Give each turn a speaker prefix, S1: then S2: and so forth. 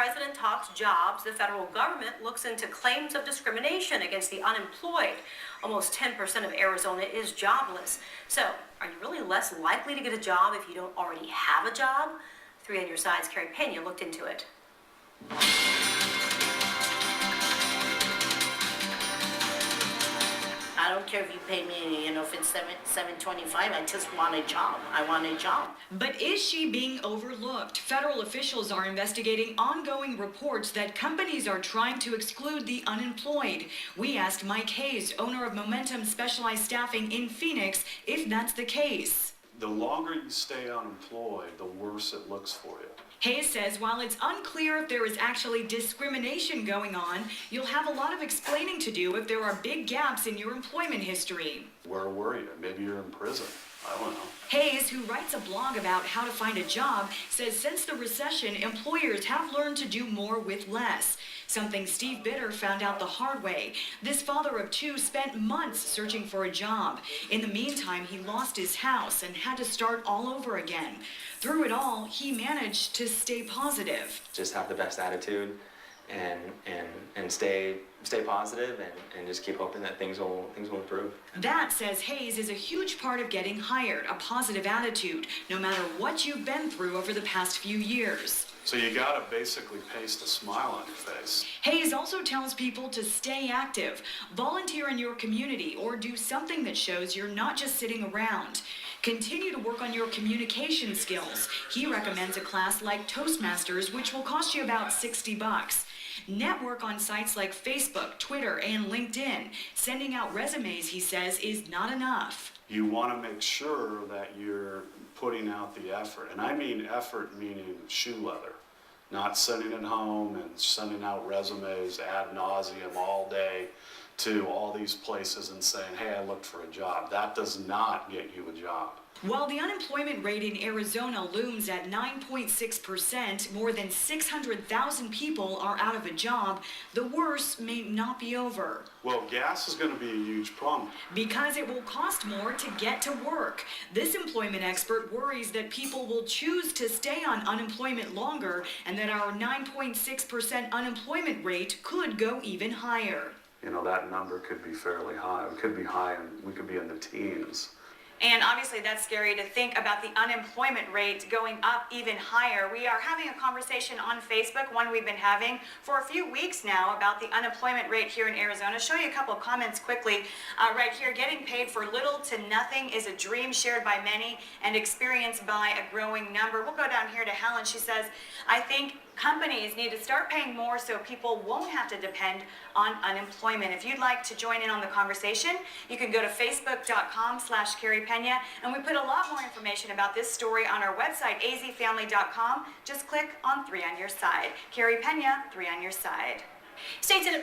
S1: president talks jobs, the federal government looks into claims of discrimination against the unemployed. Almost 10% of Arizona is jobless. So, are you really less likely to get a job if you don't already have a job? 3 on Your Side's Carrie Pena looked into it.
S2: I don't care if you pay me, if it's $7.25, I just want a job. I want a job.
S3: But is she being overlooked? Federal officials are investigating ongoing reports that companies are trying to exclude the unemployed. We asked Mike Hayes, owner of Momentum Specialized Staffing in Phoenix, if that's the case.
S4: The longer you stay unemployed, the worse it looks for you.
S3: Hayes says while it's unclear if there is actually discrimination going on, you'll have a lot of explaining to do if there are big gaps in your employment history.
S4: Where were you? Maybe you're in prison. I don't know.
S3: Hayes, who writes a blog about how to find a job, says since the recession, employers have learned to do more with less. Something Steve Bitter found out the hard way. This father of 2 spent months searching for a job. In the meantime, he lost his house and had to start all over again. Through it all, he managed to stay positive.
S5: Just have the best attitude and stay positive and just keep hoping that things will improve.
S3: That, says Hayes, is a huge part of getting hired, a positive attitude, no matter what you've been through over the past few years.
S4: So you gotta basically paste a smile on your face.
S3: Hayes also tells people to stay active, volunteer in your community, or do something that shows you're not just sitting around. Continue to work on your communication skills. He recommends a class like Toastmasters, which will cost you about $60. Network on sites like Facebook, Twitter, and LinkedIn. Sending out resumes, he says, is not enough.
S4: You want to make sure that you're putting out the effort. And I mean effort meaning shoe leather. Not sending it home and sending out resumes ad nauseum all day to all these places and saying, hey, I looked for a job. That does not get you a job.
S3: While the unemployment rate in Arizona looms at 9.6%, more than 600,000 people are out of a job, the worst may not be over.
S4: Well, gas is going to be a huge problem.
S3: Because it will cost more to get to work. This employment expert worries that people will choose to stay on unemployment longer and that our 9.6% unemployment rate could go even higher.
S4: That number could be fairly high. It could be high, and we could be in the teens.
S6: And obviously that's scary to think about the unemployment rate going up even higher. We are having a conversation on Facebook, one we've been having for a few weeks now, about the unemployment rate here in Arizona. Show you a couple of comments quickly. Right here, getting paid for little to nothing is a dream shared by many and experienced by a growing number. We'll go down here to Helen. She says, I think companies need to start paying more so people won't have to depend on unemployment. If you'd like to join in on the conversation, you can go to facebook.com/Carrie Pena, and we put a lot more information about this story on our website, azfamily.com. Just click on 3 on Your Side. Carrie Pena, 3 on Your Side. Stay tuned.